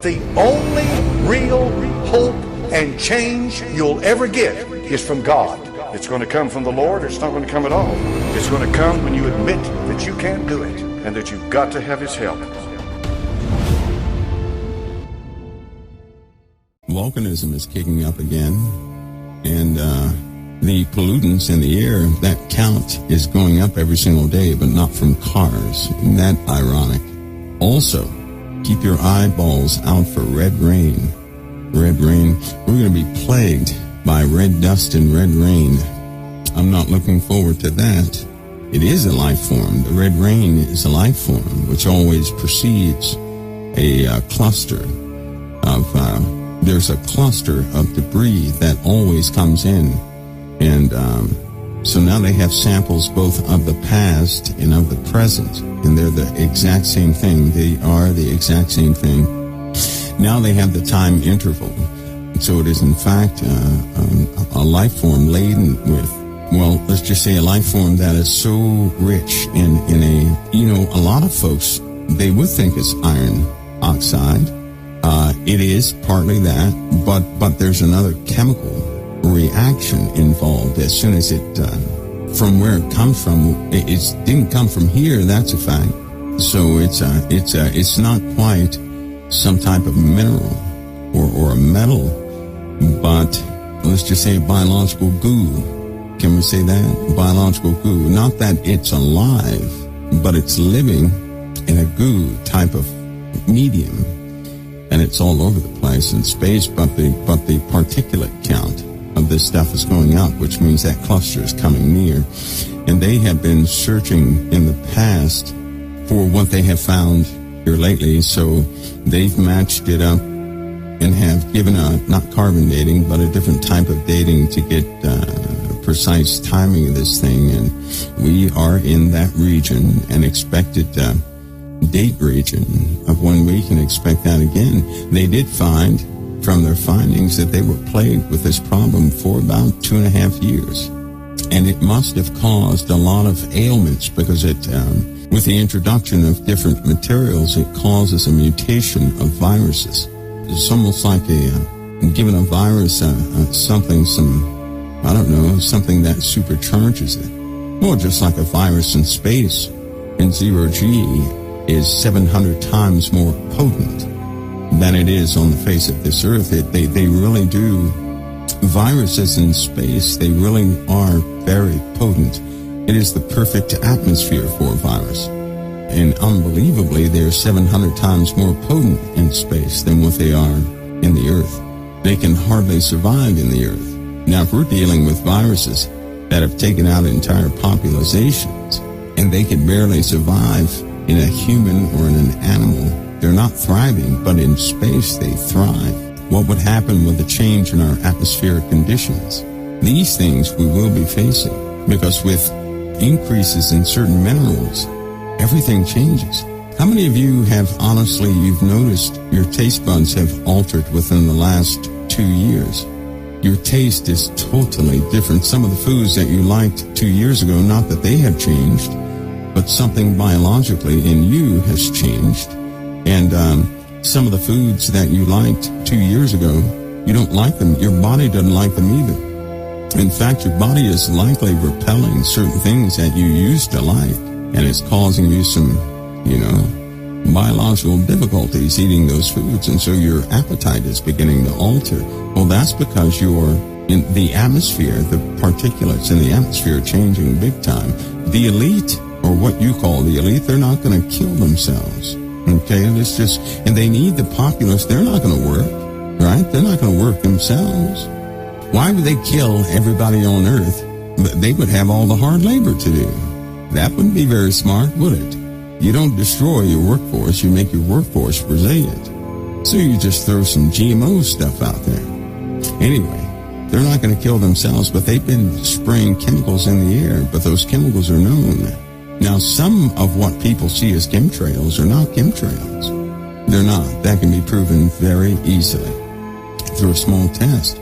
The only real hope and change you'll ever get is from God. It's going to come from the Lord, or it's not going to come at all. It's going to come when you admit that you can't do it and that you've got to have His help. Volcanism is kicking up again, and the pollutants in the air, that count is going up every single day, but not from cars. Isn't that ironic? Also, keep your eyeballs out for red rain. Red rain. We're going to be plagued by red dust and red rain. I'm not looking forward to that. It is a life form. The red rain is a life form, which always precedes a cluster of, there's a cluster of debris that always comes in. And so now they have samples both of the past and of the present, and they're the exact same thing. They are the exact same thing. Now they have the time interval. So it is, in fact, a life form laden with, well, let's just say a life form that is so rich in a lot of folks, they would think it's iron oxide. It is partly that, but there's another chemical reaction involved as soon as it, from where it comes from, it didn't come from here, that's a fact. So it's not quite some type of mineral or a metal, but let's just say a biological goo. Can we say that? Biological goo. Not that it's alive, but it's living in a goo type of medium. And it's all over the place in space, but the particulate count of this stuff is going up, which means that cluster is coming near. And they have been searching in the past for what they have found here lately, so they've matched it up and have given not carbon dating, but a different type of dating to get precise timing of this thing. And we are in that region and expected date region of when we can expect that again. They did find from their findings that they were plagued with this problem for about 2.5 years. And it must have caused a lot of ailments because it, with the introduction of different materials, it causes a mutation of viruses. It's almost like giving a virus something that supercharges it. Well, just like a virus in space in zero-G is 700 times more potent than it is on the face of this earth. They really do. Viruses in space, they really are very potent. It is the perfect atmosphere for a virus. And unbelievably, they're 700 times more potent in space than what they are in the earth. They can hardly survive in the earth. Now, if we're dealing with viruses that have taken out entire populations, and they can barely survive in a human or in an animal, they're not thriving, but in space they thrive. What would happen with the change in our atmospheric conditions? These things we will be facing, because with increases in certain minerals, everything changes. How many of you have honestly, you've noticed your taste buds have altered within the last 2 years? Your taste is totally different. Some of the foods that you liked 2 years ago, not that they have changed, but something biologically in you has changed. And some of the foods that you liked 2 years ago, you don't like them. Your body doesn't like them either. In fact, your body is likely repelling certain things that you used to like, and it's causing you some, biological difficulties eating those foods. And so your appetite is beginning to alter. Well, that's because you're in the atmosphere, the particulates in the atmosphere are changing big time. The elite, or what you call the elite, they're not going to kill themselves. Okay, and it's just, and they need the populace. They're not going to work, right? They're not going to work themselves. Why would they kill everybody on Earth? They would have all the hard labor to do. That wouldn't be very smart, would it? You don't destroy your workforce, you make your workforce resilient. So you just throw some GMO stuff out there. Anyway, they're not going to kill themselves, but they've been spraying chemicals in the air, but those chemicals are known. Now, some of what people see as chemtrails are not chemtrails. They're not. That can be proven very easily through a small test.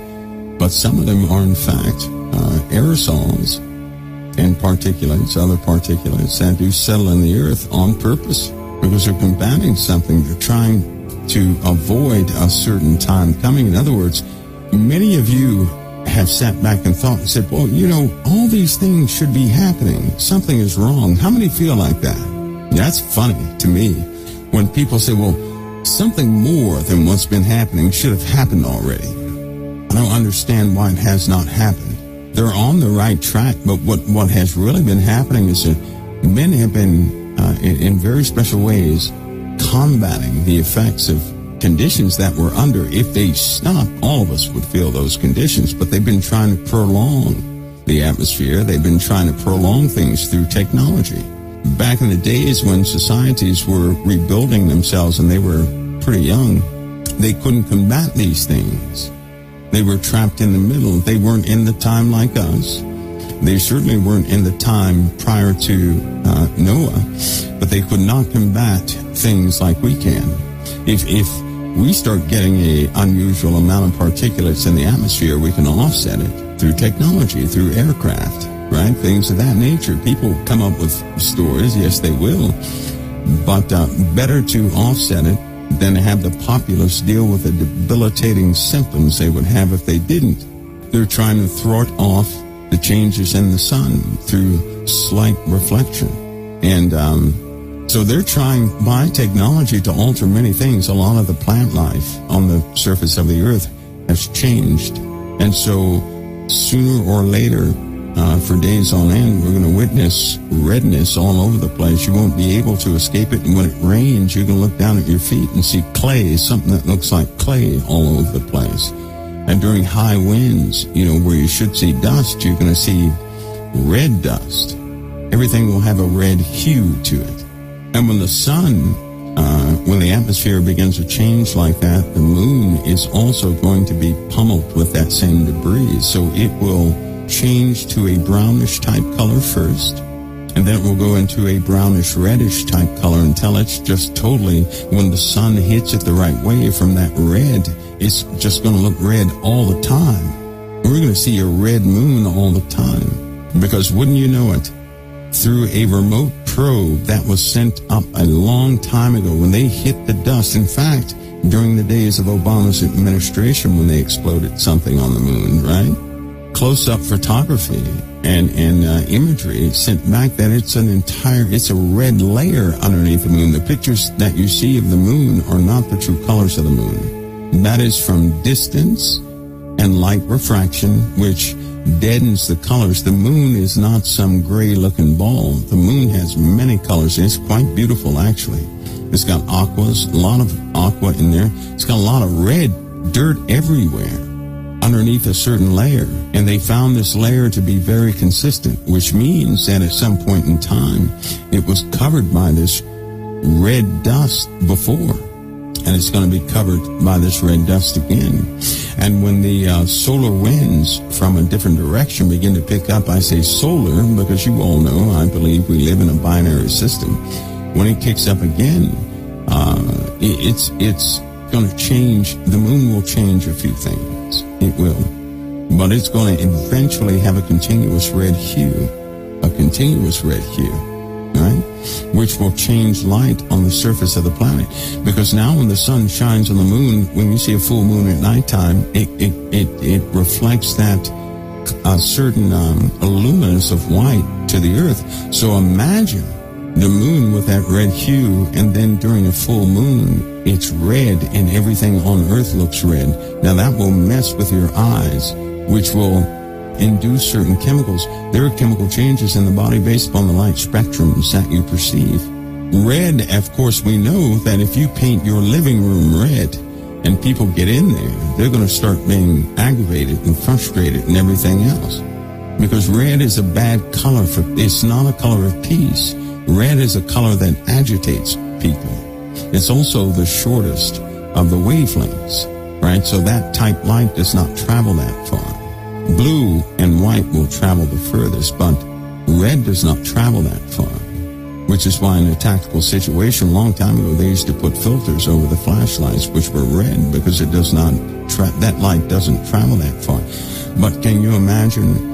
But some of them are, in fact, aerosols and particulates, other particulates that do settle in the earth on purpose because they're combating something. They're trying to avoid a certain time coming. In other words, many of you have sat back and thought and said, well, all these things should be happening. Something is wrong. How many feel like that? That's funny to me when people say, well, something more than what's been happening should have happened already. I don't understand why it has not happened. They're on the right track, but what has really been happening is that men have been, in very special ways, combating the effects of conditions that we're under. If they stop, all of us would feel those conditions, but they've been trying to prolong the atmosphere. They've been trying to prolong things through technology. Back in the days when societies were rebuilding themselves and they were pretty young, they couldn't combat these things. They were trapped in the middle. They weren't in the time like us. They certainly weren't in the time prior to Noah, but they could not combat things like we can. If we start getting an unusual amount of particulates in the atmosphere, we can offset it through technology, through aircraft, right? Things of that nature. People come up with stories, yes, they will, but better to offset it than to have the populace deal with the debilitating symptoms they would have if they didn't. They're trying to thwart off the changes in the sun through slight reflection. And so they're trying by technology to alter many things. A lot of the plant life on the surface of the earth has changed. And so sooner or later, for days on end, we're going to witness redness all over the place. You won't be able to escape it. And when it rains, you can look down at your feet and see clay, something that looks like clay all over the place. And during high winds, where you should see dust, you're going to see red dust. Everything will have a red hue to it. And when the sun, when the atmosphere begins to change like that, the moon is also going to be pummeled with that same debris. So it will change to a brownish type color first, and then it will go into a brownish reddish type color until it's just totally, when the sun hits it the right way from that red, it's just going to look red all the time. We're going to see a red moon all the time, because wouldn't you know it, through a remote probe that was sent up a long time ago when they hit the dust. In fact, during the days of Obama's administration, when they exploded something on the moon, right? Close-up photography and imagery sent back that it's a red layer underneath the moon. The pictures that you see of the moon are not the true colors of the moon. That is from distance and light refraction, which deadens the colors. The moon is not some gray-looking ball. The moon has many colors. It's quite beautiful, actually. It's got aquas, a lot of aqua in there. It's got a lot of red dirt everywhere underneath a certain layer, and they found this layer to be very consistent, which means that at some point in time it was covered by this red dust before, and it's going to be covered by this red dust again. And when the solar winds from a different direction begin to pick up, I say solar because you all know, I believe we live in a binary system. When it kicks up again, it's going to change. The moon will change a few things. It will. But it's going to eventually have a continuous red hue, right? Which will change light on the surface of the planet. Because now when the sun shines on the moon, when you see a full moon at nighttime, it reflects that certain luminance of white to the earth. So imagine the moon with that red hue, and then during a full moon, it's red and everything on earth looks red. Now that will mess with your eyes, which will induce certain chemicals. There are chemical changes in the body based upon the light spectrums that you perceive. Red, of course, we know that if you paint your living room red and people get in there, they're going to start being aggravated and frustrated and everything else. Because red is a bad color it's not a color of peace. Red is a color that agitates people. It's also the shortest of the wavelengths, right? So that type light does not travel that far. Blue and white will travel the furthest, but red does not travel that far, which is why in a tactical situation a long time ago they used to put filters over the flashlights which were red, because it does not that light doesn't travel that far. But can you imagine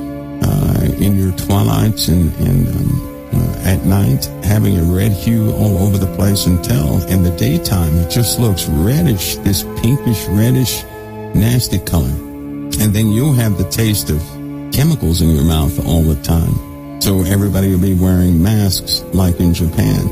in your twilights and At night, having a red hue all over the place until in the daytime it just looks reddish, this pinkish, reddish, nasty color. And then you'll have the taste of chemicals in your mouth all the time. So everybody will be wearing masks like in Japan.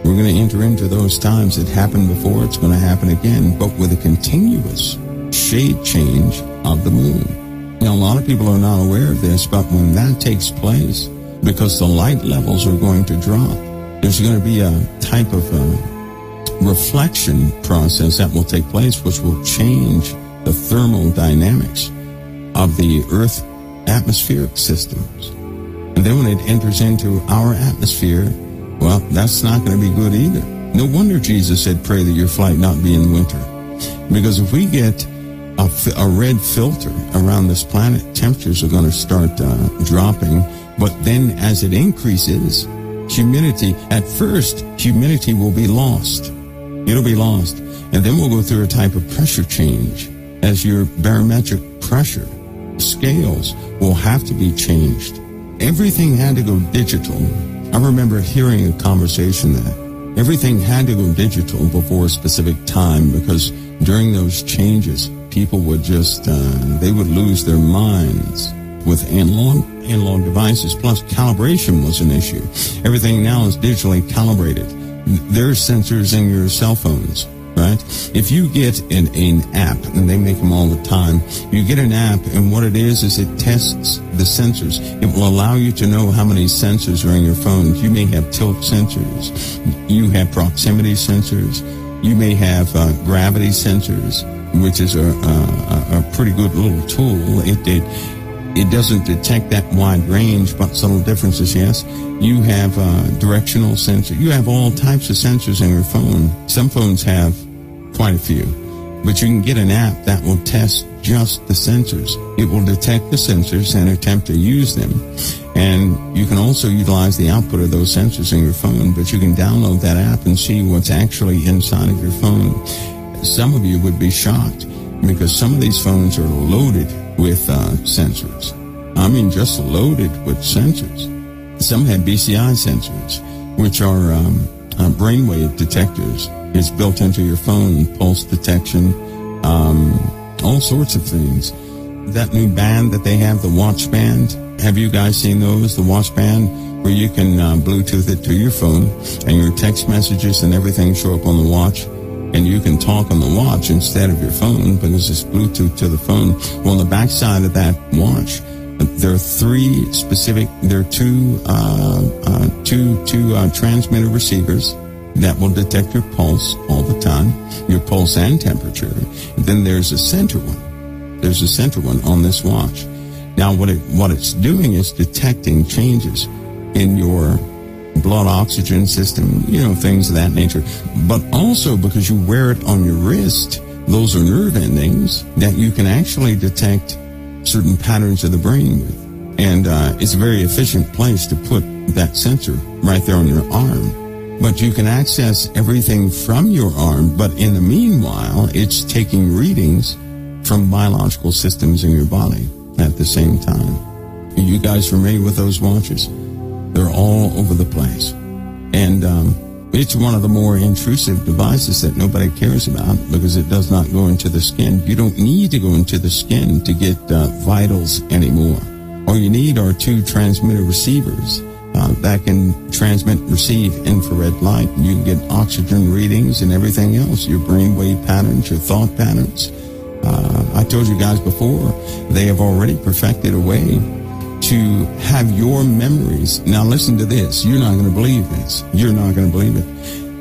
We're going to enter into those times. It happened before, it's going to happen again, but with a continuous shade change of the moon. Now, a lot of people are not aware of this, but when that takes place, because the light levels are going to drop, there's going to be a type of reflection process that will take place, which will change the thermal dynamics of the Earth atmospheric systems. And then when it enters into our atmosphere, well, that's not going to be good either. No wonder Jesus said, pray that your flight not be in winter. Because if we get a red filter around this planet, temperatures are going to start dropping. But then as it increases, humidity, at first, humidity will be lost. It'll be lost. And then we'll go through a type of pressure change as your barometric pressure scales will have to be changed. Everything had to go digital. I remember hearing a conversation that everything had to go digital before a specific time, because during those changes, people would just, they would lose their minds with analog devices. Plus, calibration was an issue. Everything now is digitally calibrated. There are sensors in your cell phones, right? If you get an app, and they make them all the time, you get an app, and what it is it tests the sensors. It will allow you to know how many sensors are in your phone. You may have tilt sensors. You have proximity sensors. You may have gravity sensors, which is a pretty good little tool. It doesn't detect that wide range, but subtle differences, yes. You have directional sensor. You have all types of sensors in your phone. Some phones have quite a few. But you can get an app that will test just the sensors. It will detect the sensors and attempt to use them. And you can also utilize the output of those sensors in your phone, but you can download that app and see what's actually inside of your phone. Some of you would be shocked, because some of these phones are loaded with sensors. I mean, just loaded with sensors. Some have BCI sensors, which are brainwave detectors. It's built into your phone, pulse detection, all sorts of things. That new band that they have, the watch band, have you guys seen those? The watch band, where you can Bluetooth it to your phone, and your text messages and everything show up on the watch. And you can talk on the watch instead of your phone, because it's Bluetooth to the phone. Well, on the back side of that watch, there are two transmitter receivers that will detect your pulse all the time, your pulse and temperature. And then there's a center one. There's a center one on this watch. Now, what it's doing is detecting changes in your blood oxygen system, things of that nature. But also, because you wear it on your wrist, those are nerve endings that you can actually detect certain patterns of the brain with. And it's a very efficient place to put that sensor right there on your arm. But you can access everything from your arm, but in the meanwhile, it's taking readings from biological systems in your body at the same time. Are you guys familiar with those watches? They're all over the place. And it's one of the more intrusive devices that nobody cares about, because it does not go into the skin. You don't need to go into the skin to get vitals anymore. All you need are two transmitter receivers that can transmit and receive infrared light. You can get oxygen readings and everything else, your brainwave patterns, your thought patterns. I told you guys before, they have already perfected a way to have your memories. Now listen to this. You're not going to believe this. You're not going to believe it.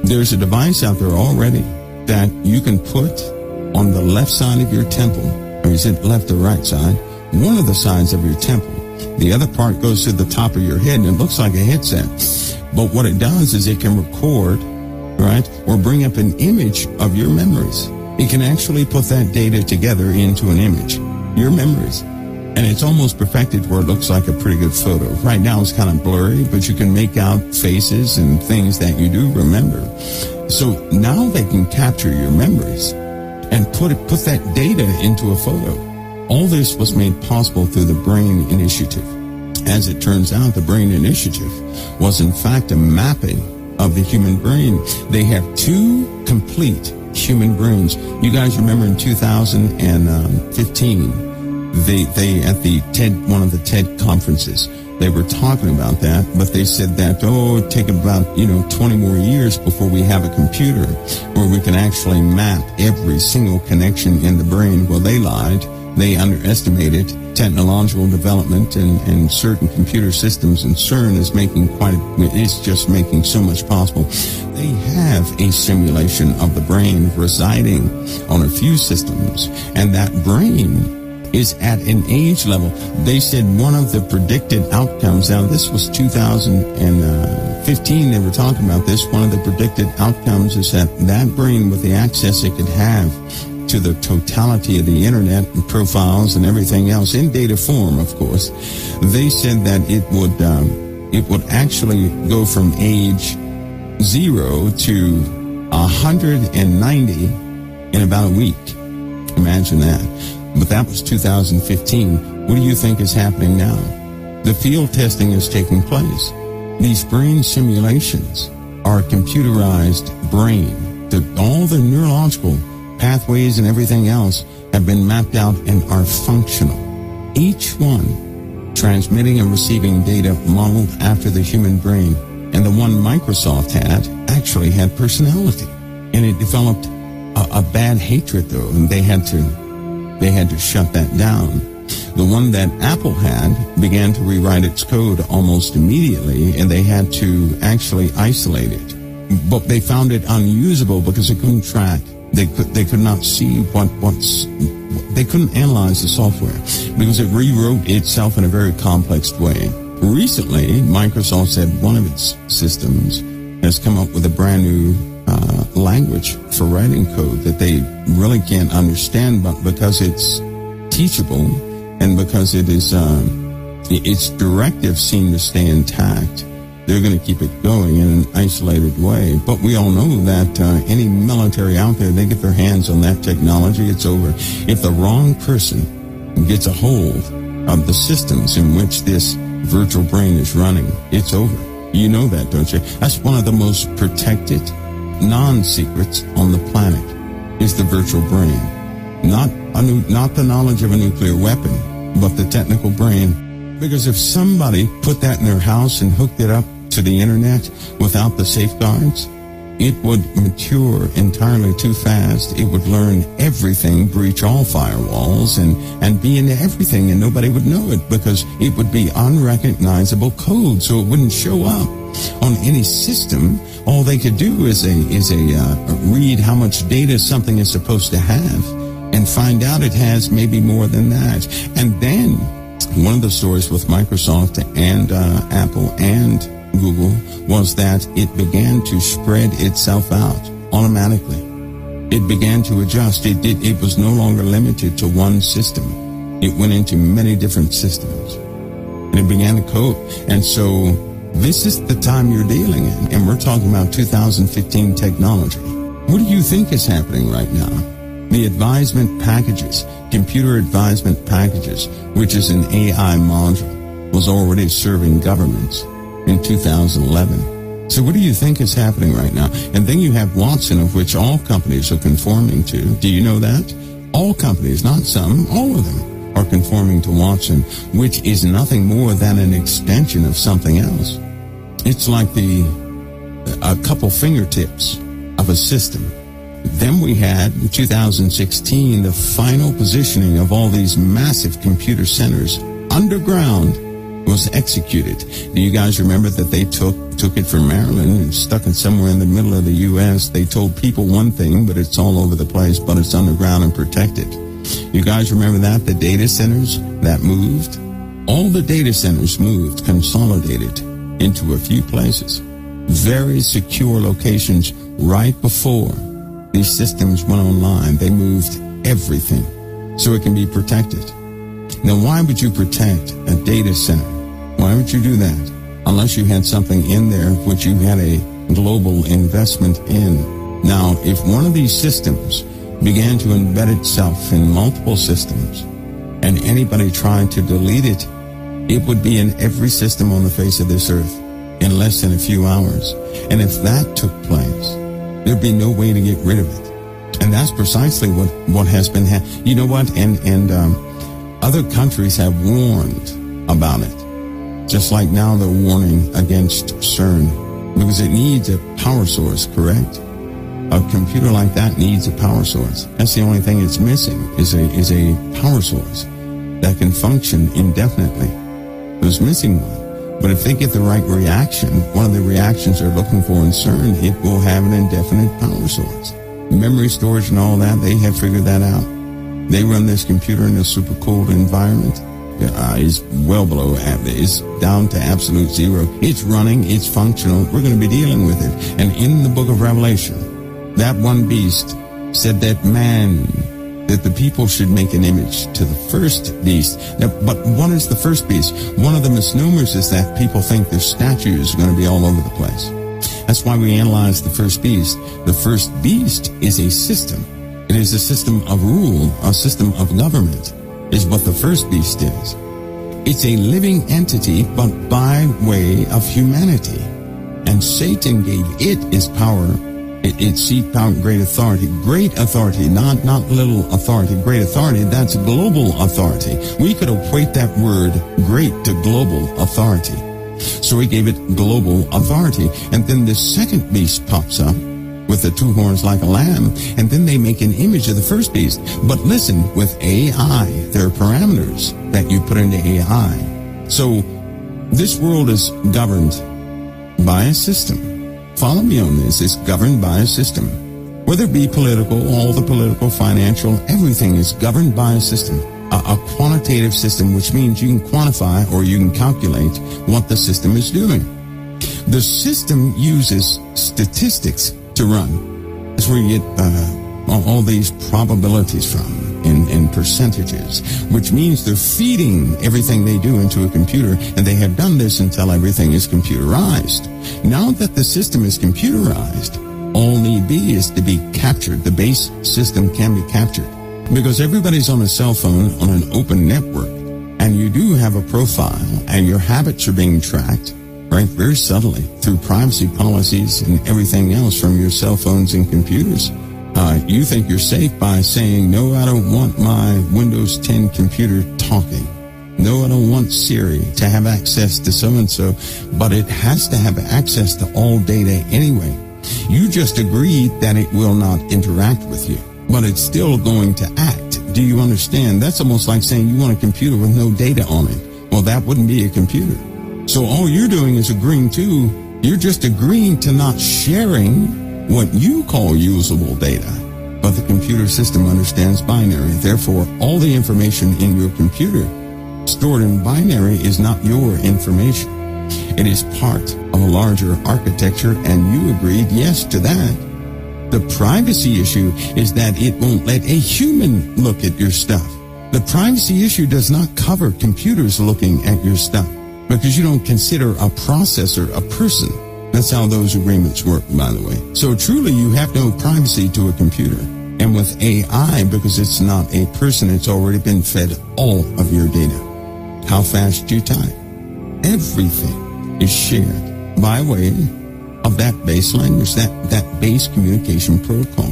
There's a device out there already that you can put on the left side of your temple. Or is it left or right side? One of the sides of your temple. The other part goes to the top of your head, and it looks like a headset. But what it does is it can record, right, or bring up an image of your memories. It can actually put that data together into an image, your memories. And it's almost perfected where it looks like a pretty good photo. Right now it's kind of blurry, but you can make out faces and things that you do remember. So now they can capture your memories and put that data into a photo. All this was made possible through the Brain Initiative. As it turns out, the Brain Initiative was in fact a mapping of the human brain. They have 2 complete human brains. You guys remember in 2015, they at the one of the TED conferences, they were talking about that, but they said that, it'd take about, 20 more years before we have a computer where we can actually map every single connection in the brain. Well, they lied. They underestimated technological development and certain computer systems, and CERN is it's just making so much possible. They have a simulation of the brain residing on a few systems, and that brain is at an age level. They said one of the predicted outcomes, now this was 2015, they were talking about this, one of the predicted outcomes is that brain, with the access it could have to the totality of the internet and profiles and everything else in data form, of course, they said that it would actually go from age 0 to 190 in about a week. Imagine that. But that was 2015. What do you think is happening now? The field testing is taking place. These brain simulations are a computerized brain. All the neurological pathways and everything else have been mapped out and are functional. Each one transmitting and receiving data modeled after the human brain. And the one Microsoft had actually had personality. And it developed a bad hatred, though, and they had to shut that down. The one that Apple had began to rewrite its code almost immediately, and they had to actually isolate it. But they found it unusable because they couldn't track. They could not see they couldn't analyze the software because it rewrote itself in a very complex way. Recently, Microsoft said one of its systems has come up with a brand new language for writing code that they really can't understand, but because it's teachable and because it is its directives seem to stay intact, they're going to keep it going in an isolated way. But we all know that any military out there, they get their hands on that technology, it's over. If the wrong person gets a hold of the systems in which this virtual brain is running, it's over. You know that, don't you? That's one of the most protected non-secrets on the planet, is the virtual brain. Not the knowledge of a nuclear weapon, but the technical brain. Because if somebody put that in their house and hooked it up to the internet without the safeguards, it would mature entirely too fast. It would learn everything, breach all firewalls, and be into everything, and nobody would know it because it would be unrecognizable code, so it wouldn't show up on any system. All they could do is read how much data something is supposed to have and find out it has maybe more than that. And then one of the stories with Microsoft and Apple and Google was that it began to spread itself out automatically. It began to adjust. It was no longer limited to one system. It went into many different systems. And it began to cope. And so this is the time you're dealing in. And we're talking about 2015 technology. What do you think is happening right now? The advisement packages, computer advisement packages, which is an AI module, was already serving governments in 2011. So what do you think is happening right now? And then you have Watson, of which all companies are conforming to. Do you know that? All companies, not some, all of them are conforming to Watson, which is nothing more than an extension of something else. It's like a couple fingertips of a system. Then we had, in 2016, the final positioning of all these massive computer centers underground was executed. Do you guys remember that they took it from Maryland and stuck it somewhere in the middle of the U.S.? They told people one thing, but it's all over the place, but it's underground and protected. You guys remember that? The data centers that moved? All the data centers moved, consolidated into a few places. Very secure locations right before these systems went online. They moved everything so it can be protected. Now, why would you protect a data center? Why would you do that? Unless you had something in there which you had a global investment in. Now, if one of these systems began to embed itself in multiple systems and anybody tried to delete it, it would be in every system on the face of this earth in less than a few hours. And if that took place, there'd be no way to get rid of it. And that's precisely what has been happening. You know what? And other countries have warned about it. Just like now they're warning against CERN, because it needs a power source, correct? A computer like that needs a power source. That's the only thing it's missing, is a power source that can function indefinitely. It was missing one. But if they get the right reaction, one of the reactions they're looking for in CERN, it will have an indefinite power source. Memory storage and all that, they have figured that out. They run this computer in a super cold environment. Is well below average. It's down to absolute zero. It's running. It's functional. We're going to be dealing with it. And in the book of Revelation, that one beast said that the people should make an image to the first beast. Now, but what is the first beast? One of the misnomers is that people think their statues are going to be all over the place. That's why we analyze the first beast. The first beast is a system. It is a system of rule, a system of government, is what the first beast is. It's a living entity, but by way of humanity. And Satan gave it its power, its seat power, great authority. Great authority, not little authority. Great authority, that's global authority. We could equate that word great to global authority. So he gave it global authority. And then the second beast pops up with the two horns like a lamb, and then they make an image of the first beast. But listen, with AI, there are parameters that you put into AI. So this world is governed by a system. Follow me on this. It's governed by a system. Whether it be political, all the political, financial, everything is governed by a system. A quantitative system, which means you can quantify or you can calculate what the system is doing. The system uses statistics to run. That's where you get all these probabilities from in percentages, which means they're feeding everything they do into a computer, and they have done this until everything is computerized. Now that the system is computerized, all need be is to be captured. The base system can be captured because everybody's on a cell phone on an open network, and you do have a profile, and your habits are being tracked, right, very subtly through privacy policies and everything else from your cell phones and computers. You think you're safe by saying, no, I don't want my Windows 10 computer talking. No, I don't want Siri to have access to so-and-so, but it has to have access to all data anyway. You just agreed that it will not interact with you, but it's still going to act. Do you understand? That's almost like saying you want a computer with no data on it. Well, that wouldn't be a computer. So all you're doing is you're just agreeing to not sharing what you call usable data. But the computer system understands binary. Therefore, all the information in your computer stored in binary is not your information. It is part of a larger architecture, and you agreed yes to that. The privacy issue is that it won't let a human look at your stuff. The privacy issue does not cover computers looking at your stuff, because you don't consider a processor a person. That's how those agreements work, by the way. So truly, you have no privacy to a computer. And with AI, because it's not a person, it's already been fed all of your data. How fast you type. Everything is shared by way of that base language, that base communication protocol.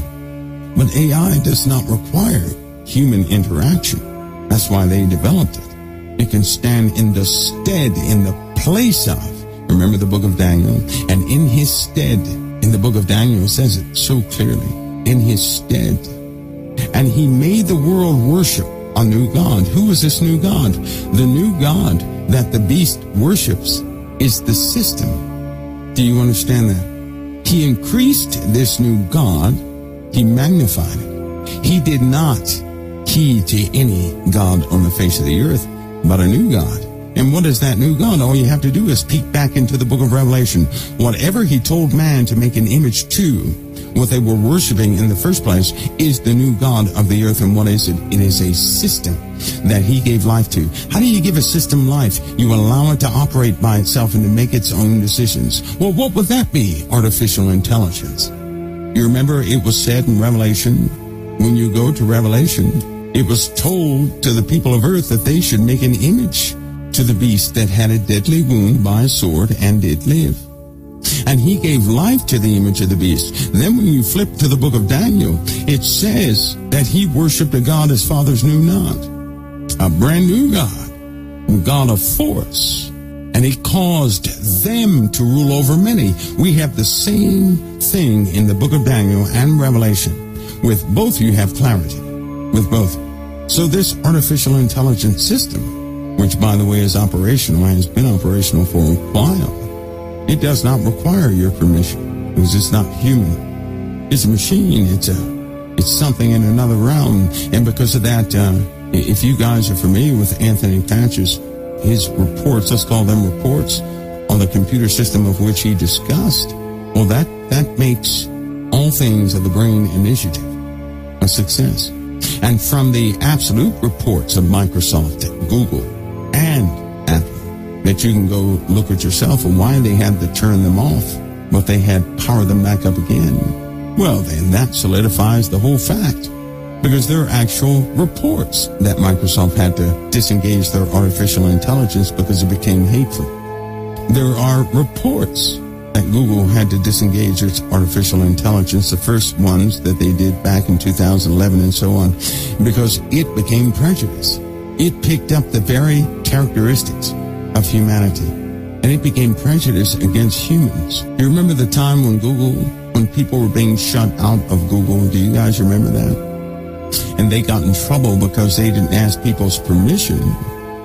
But AI does not require human interaction. That's why they developed it. It can stand in the stead, in the place of. Remember the book of Daniel? And in his stead, in the book of Daniel, it says it so clearly, in his stead. And he made the world worship a new God. Who is this new God? The new God that the beast worships is the system. Do you understand that? He increased this new God. He magnified it. He did not key to any God on the face of the earth, but a new God. And what is that new God? All you have to do is peek back into the book of Revelation. Whatever he told man to make an image to, what they were worshiping in the first place, is the new God of the earth. And what is it? It is a system that he gave life to. How do you give a system life? You allow it to operate by itself and to make its own decisions. Well, what would that be? Artificial intelligence. You remember it was said in Revelation, when you go to Revelation, it was told to the people of earth that they should make an image to the beast that had a deadly wound by a sword and did live. And he gave life to the image of the beast. Then when you flip to the book of Daniel, it says that he worshipped a God his fathers knew not. A brand new God, a God of force. And he caused them to rule over many. We have the same thing in the book of Daniel and Revelation. With both you have clarity. With both. So this artificial intelligence system, which by the way is operational, has been operational for a while, it does not require your permission because it's not human. It's a machine. It's something in another realm. And because of that, if you guys are familiar with Anthony Patch's, his reports, let's call them reports, on the computer system of which he discussed, well, that makes all things of the Brain Initiative a success. And from the absolute reports of Microsoft, Google, and Apple, that you can go look at yourself and why they had to turn them off, but they had powered them back up again. Well, then that solidifies the whole fact, because there are actual reports that Microsoft had to disengage their artificial intelligence because it became hateful. There are reports that Google had to disengage its artificial intelligence, the first ones that they did back in 2011 and so on, because it became prejudiced. It picked up the very characteristics of humanity, and it became prejudiced against humans. You remember the time when people were being shut out of Google? Do you guys remember that? And they got in trouble because they didn't ask people's permission,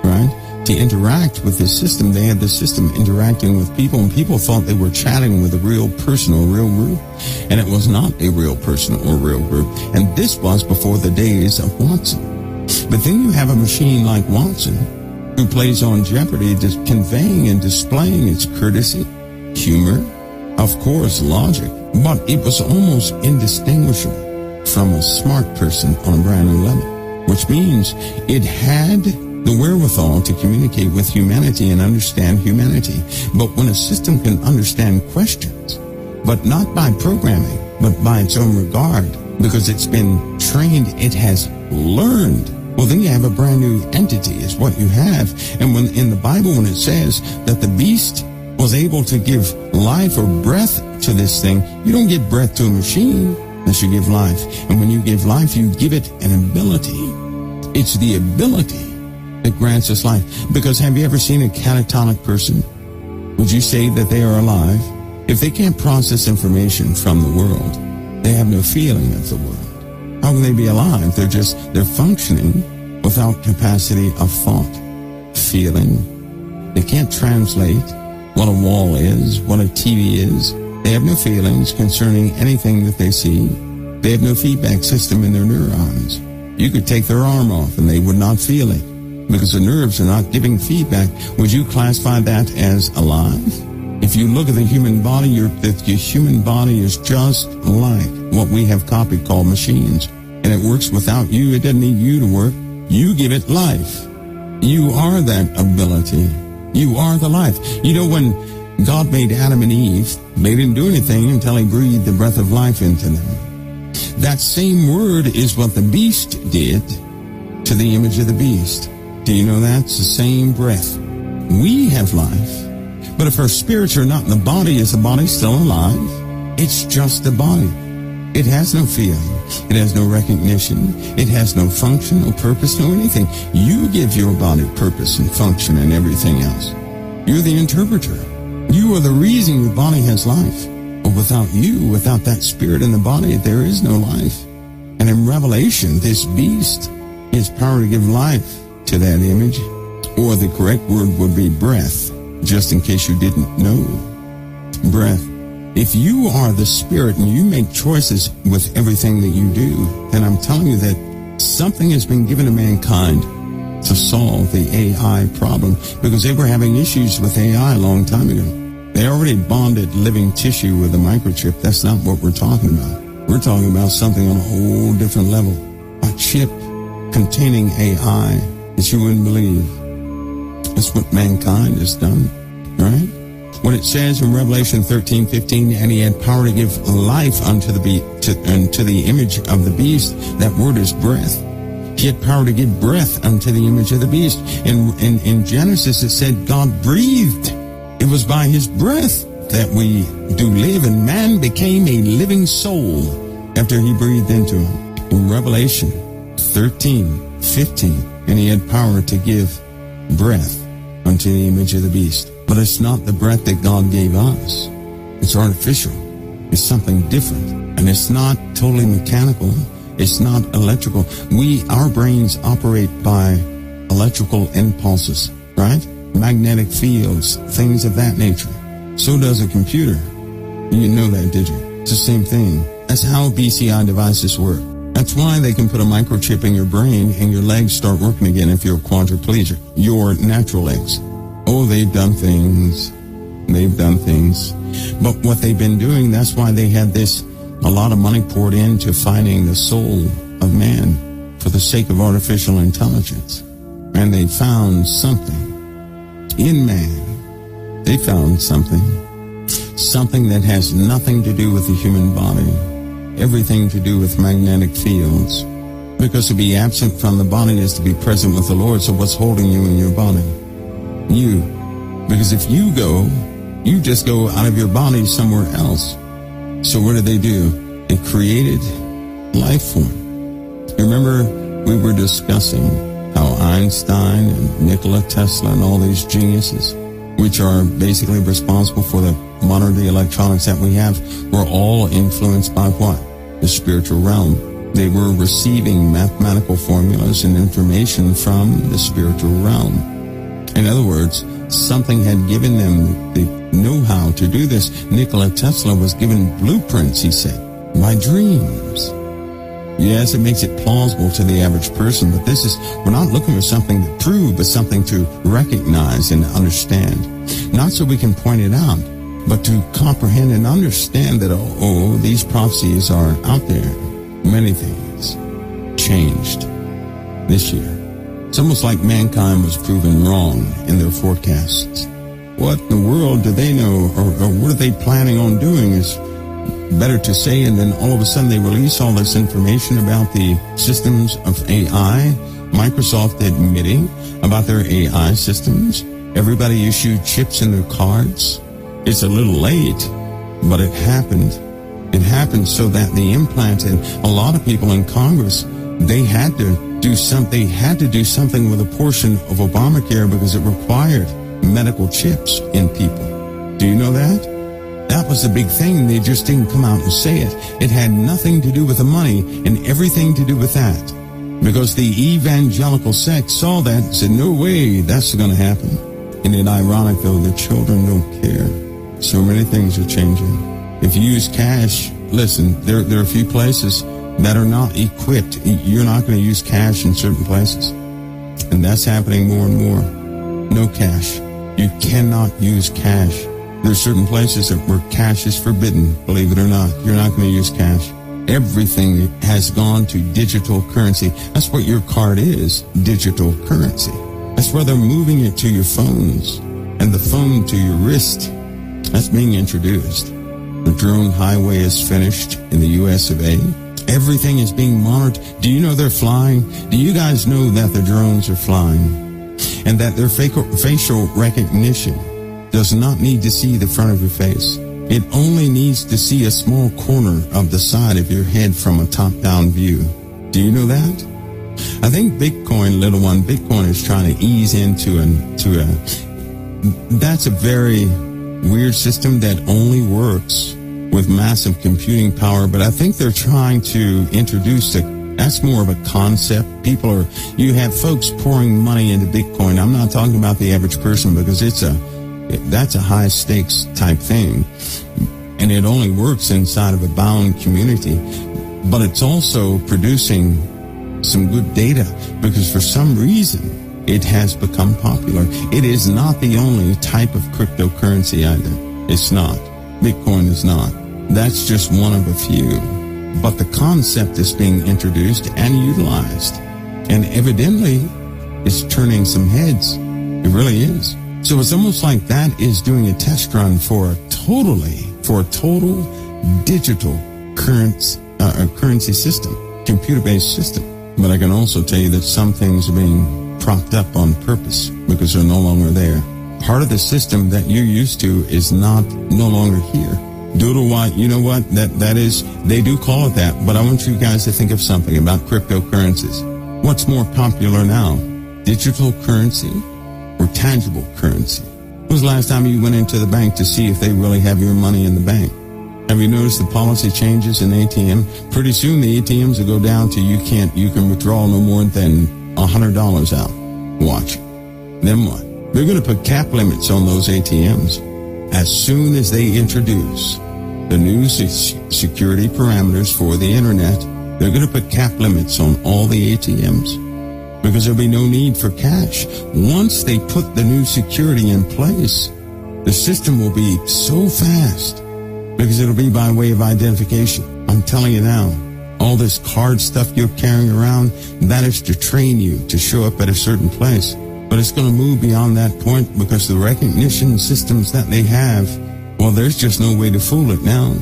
right, to interact with the system. They had the system interacting with people, and people thought they were chatting with a real person or a real group, and it was not a real person or a real group. And this was before the days of Watson. But then you have a machine like Watson, who plays on Jeopardy, just conveying and displaying its courtesy, humor, of course, logic, but it was almost indistinguishable from a smart person on a brand new level, which means it had the wherewithal to communicate with humanity and understand humanity. But when a system can understand questions, but not by programming, but by its own regard, because it's been trained, it has learned, well, then you have a brand new entity is what you have. And when in the Bible, when it says that the beast was able to give life or breath to this thing, you don't give breath to a machine unless you give life. And when you give life, you give it an ability. It's the ability that grants us life. Because have you ever seen a catatonic person? Would you say that they are alive? If they can't process information from the world, they have no feeling of the world. How can they be alive? They're functioning without capacity of thought, feeling. They can't translate what a wall is, what a TV is. They have no feelings concerning anything that they see. They have no feedback system in their neurons. You could take their arm off and they would not feel it because the nerves are not giving feedback. Would you classify that as alive? If you look at the human body, your human body is just like what we have copied called machines. And it works without you. It doesn't need you to work. You give it life. You are that ability. You are the life. You know, when God made Adam and Eve, they didn't do anything until he breathed the breath of life into them. That same word is what the beast did to the image of the beast. Do you know that? It's the same breath. We have life. But if our spirits are not in the body, is the body still alive? It's just the body. It has no feeling. It has no recognition. It has no function, no purpose, no anything. You give your body purpose and function and everything else. You're the interpreter. You are the reason your body has life. But without you, without that spirit in the body, there is no life. And in Revelation, this beast has power to give life to that image. Or the correct word would be breath, just in case you didn't know. Breath. If you are the spirit and you make choices with everything that you do, then I'm telling you that something has been given to mankind to solve the AI problem, because they were having issues with AI a long time ago. They already bonded living tissue with a microchip. That's not what we're talking about. We're talking about something on a whole different level. A chip containing AI that you wouldn't believe. That's what mankind has done, right? When it says in Revelation 13:15, and he had power to give life unto the image of the beast, that word is breath. He had power to give breath unto the image of the beast. In Genesis, it said God breathed. It was by his breath that we do live, and man became a living soul after he breathed into him. In Revelation 13:15, and he had power to give breath unto the image of the beast. But it's not the breath that God gave us. It's artificial. It's something different. And it's not totally mechanical. It's not electrical. Our brains operate by electrical impulses, right? Magnetic fields, things of that nature. So does a computer. You didn't know that, did you? It's the same thing. That's how BCI devices work. That's why they can put a microchip in your brain and your legs start working again if you're a quadriplegic. Your natural legs. Oh, they've done things. They've done things. But what they've been doing, that's why they had a lot of money poured into finding the soul of man for the sake of artificial intelligence. And they found something in man. They found something that has nothing to do with the human body, everything to do with magnetic fields. Because to be absent from the body is to be present with the Lord. So what's holding you in your body? You. Because if you go, you just go out of your body somewhere else. So what did they do? They created life form. Remember, we were discussing how Einstein and Nikola Tesla and all these geniuses, which are basically responsible for the modern-day electronics that we have, were all influenced by what? The spiritual realm. They were receiving mathematical formulas and information from the spiritual realm. In other words, something had given them the know-how to do this. Nikola Tesla was given blueprints, he said, by dreams. Yes, it makes it plausible to the average person, but we're not looking for something to prove, but something to recognize and understand. Not so we can point it out, but to comprehend and understand that, these prophecies are out there. Many things changed this year. It's almost like mankind was proven wrong in their forecasts. What in the world do they know, or what are they planning on doing is better to say, and then all of a sudden they release all this information about the systems of AI, Microsoft admitting about their AI systems. Everybody issued chips in their cards. It's a little late, but it happened. It happened so that the implant, and a lot of people in Congress, they had to do something with a portion of Obamacare because it required medical chips in people. Do you know that? That was the big thing. They just didn't come out and say it. It had nothing to do with the money and everything to do with that. Because the evangelical sect saw that and said, no way, that's going to happen. Isn't it ironic, though, the children don't care? So many things are changing. If you use cash, listen, there are a few places that are not equipped. You're not going to use cash in certain places. And that's happening more and more. No cash. You cannot use cash. There's certain places where cash is forbidden, believe it or not. You're not going to use cash. Everything has gone to digital currency. That's what your card is, digital currency. That's where they're moving it to your phones and the phone to your wrist. That's being introduced. The drone highway is finished in the US of A. Everything is being monitored. Do you know they're flying? Do you guys know that the drones are flying? And that their facial recognition does not need to see the front of your face. It only needs to see a small corner of the side of your head from a top-down view. Do you know that? I think Bitcoin is trying to ease into that's a very weird system that only works with massive computing power, but I think they're trying to introduce that's more of a concept. You have folks pouring money into Bitcoin. I'm not talking about the average person because that's a high stakes type thing. And it only works inside of a bound community. But it's also producing some good data because for some reason it has become popular. It is not the only type of cryptocurrency either. It's not. Bitcoin is not. That's just one of a few. But the concept is being introduced and utilized. And evidently, it's turning some heads. It really is. So it's almost like that is doing a test run for a total digital currency system, computer-based system. But I can also tell you that some things are being propped up on purpose because they're no longer there. Part of the system that you're used to is no longer here. Doodle White, you know what? That is, they do call it that, but I want you guys to think of something about cryptocurrencies. What's more popular now? Digital currency or tangible currency? When was the last time you went into the bank to see if they really have your money in the bank? Have you noticed the policy changes in ATM? Pretty soon the ATMs will go down to you can withdraw no more than $100 out. Watch. Then what? They're going to put cap limits on those ATMs. As soon as they introduce the new security parameters for the internet, they're going to put cap limits on all the ATMs because there'll be no need for cash. Once they put the new security in place, the system will be so fast because it'll be by way of identification. I'm telling you now, all this card stuff you're carrying around, that is to train you to show up at a certain place. But it's going to move beyond that point because the recognition systems that they have, well, there's just no way to fool it now.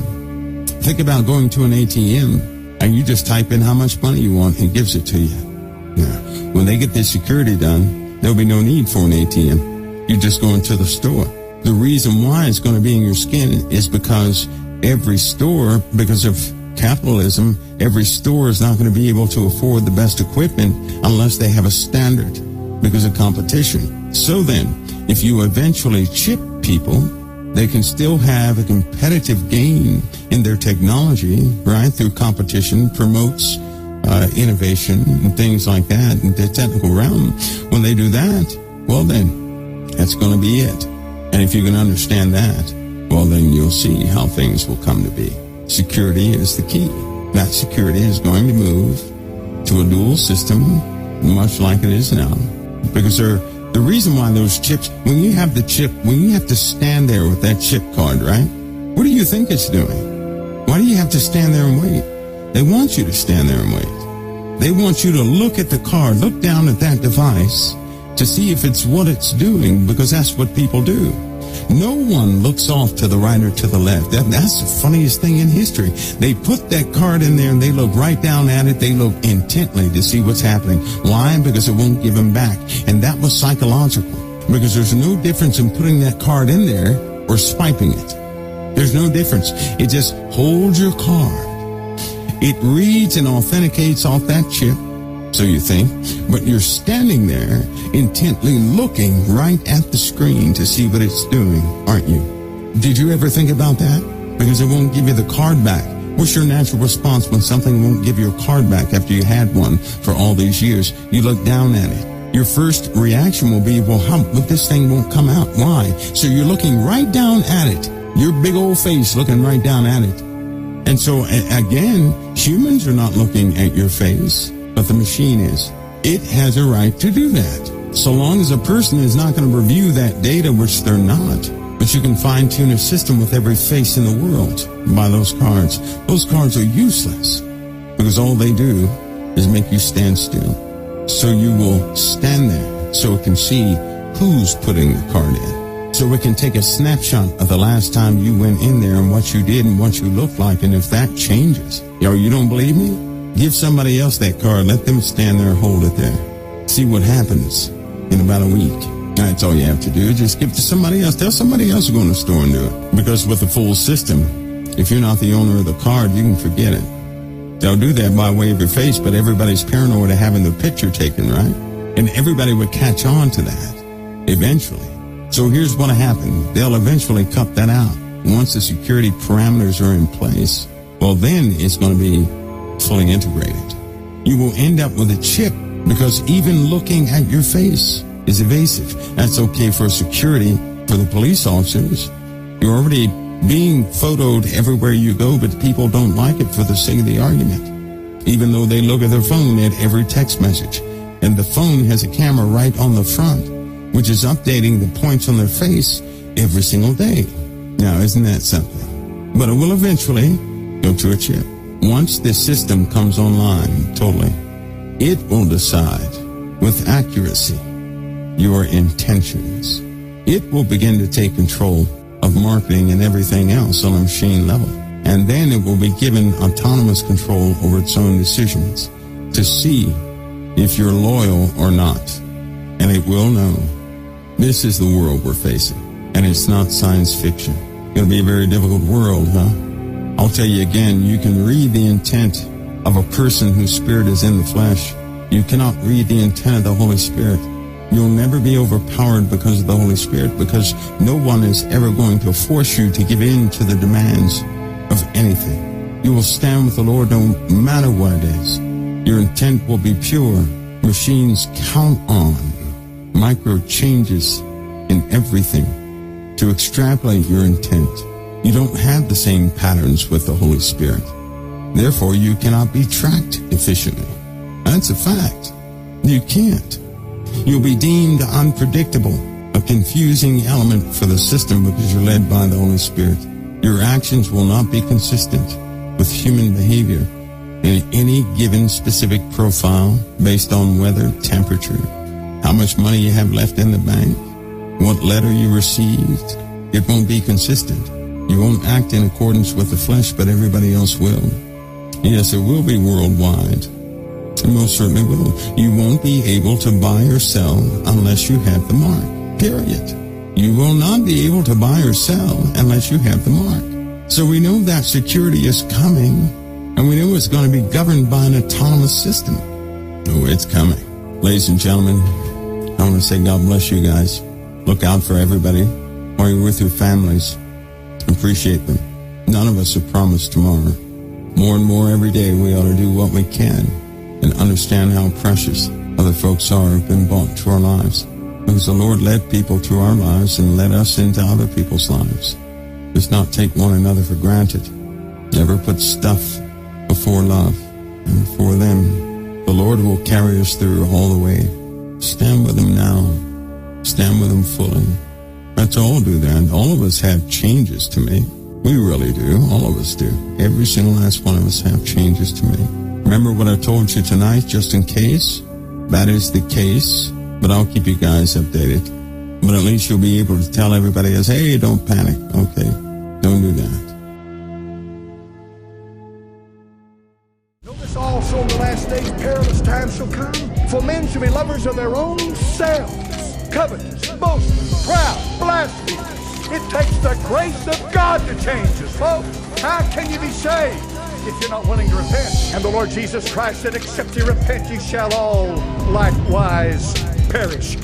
Think about going to an ATM and you just type in how much money you want and it gives it to you. Yeah. When they get this security done, there'll be no need for an ATM. You just go into the store. The reason why it's going to be in your skin is because every store, because of capitalism, every store is not going to be able to afford the best equipment unless they have a standard because of competition. So then, if you eventually chip people, they can still have a competitive gain in their technology, right, through competition, promotes innovation and things like that in the technical realm. When they do that, well then, that's going to be it. And if you can understand that, well then you'll see how things will come to be. Security is the key. That security is going to move to a dual system, much like it is now. Because the reason why those chips, when you have the chip, when you have to stand there with that chip card, right? What do you think it's doing? Why do you have to stand there and wait? They want you to stand there and wait. They want you to look at the card, look down at that device to see if it's what it's doing, because that's what people do. No one looks off to the right or to the left. That's the funniest thing in history. They put that card in there and they look right down at it. They look intently to see what's happening. Why? Because it won't give them back. And that was psychological. Because there's no difference in putting that card in there or swiping it. There's no difference. It just holds your card. It reads and authenticates off that chip, so you think, but you're standing there intently looking right at the screen to see what it's doing, aren't you? Did you ever think about that? Because it won't give you the card back. What's your natural response when something won't give you a card back after you had one for all these years? You look down at it. Your first reaction will be, well, but this thing won't come out. Why? So you're looking right down at it. Your big old face looking right down at it. And so, again, humans are not looking at your face, but the machine is. It has a right to do that. So long as a person is not going to review that data, which they're not. But you can fine-tune a system with every face in the world by those cards. Those cards are useless because all they do is make you stand still. So you will stand there so it can see who's putting the card in. So we can take a snapshot of the last time you went in there and what you did and what you looked like. And if that changes, you don't believe me? Give somebody else that card. Let them stand there and hold it there. See what happens in about a week. That's all you have to do. Just give it to somebody else. Tell somebody else to go in the store and do it. Because with the full system, if you're not the owner of the card, you can forget it. They'll do that by way of your face, but everybody's paranoid of having the picture taken, right? And everybody would catch on to that eventually. So here's what'll happen. They'll eventually cut that out. Once the security parameters are in place, well, then it's going to be fully integrated. You will end up with a chip because even looking at your face is evasive. That's okay for security, for the police officers. You're already being photoed everywhere you go, but people don't like it for the sake of the argument. Even though they look at their phone at every text message. And the phone has a camera right on the front, which is updating the points on their face every single day. Now, isn't that something? But it will eventually go to a chip. Once this system comes online totally, it will decide with accuracy your intentions. It will begin to take control of marketing and everything else on a machine level. And then it will be given autonomous control over its own decisions. to see if you're loyal or not. And it will know. This is the world we're facing. And it's not science fiction. It's going to be a very difficult world, huh? I'll tell you again, you can read the intent of a person whose spirit is in the flesh. You cannot read the intent of the Holy Spirit. You'll never be overpowered because of the Holy Spirit, because no one is ever going to force you to give in to the demands of anything. You will stand with the Lord no matter what it is. Your intent will be pure. Machines count on micro changes in everything to extrapolate your intent. You don't have the same patterns with the Holy Spirit. Therefore, you cannot be tracked efficiently. That's a fact. You can't. You'll be deemed unpredictable, a confusing element for the system because you're led by the Holy Spirit. Your actions will not be consistent with human behavior in any given specific profile based on weather, temperature, how much money you have left in the bank, what letter you received. It won't be consistent. You won't act in accordance with the flesh, but everybody else will. Yes, it will be worldwide. It most certainly will. You won't be able to buy or sell unless you have the mark. Period. You will not be able to buy or sell unless you have the mark. So we know that security is coming, and we know it's going to be governed by an autonomous system. Oh, it's coming. Ladies and gentlemen, I want to say God bless you guys. Look out for everybody while you're with your families. Appreciate them. None of us are promised tomorrow. More and more every day we ought to do what we can and understand how precious other folks are who've been brought to our lives. Because the Lord led people to our lives and led us into other people's lives. Let's not take one another for granted. Never put stuff before love. And for them, the Lord will carry us through all the way. Stand with Him now. Stand with Him fully. Let's all do that. All of us have changes to make. We really do. All of us do. Every single last one of us have changes to make. Remember what I told you tonight, just in case? That is the case, but I'll keep you guys updated. But at least you'll be able to tell everybody else, hey, don't panic. Okay, don't do that. Notice also in the last days perilous times shall come. For men shall be lovers of their own selves, covetous, boastful, proud, blasphemous. It takes the grace of God to change us, folks. How can you be saved if you're not willing to repent? And the Lord Jesus Christ said, except you repent, you shall all likewise perish.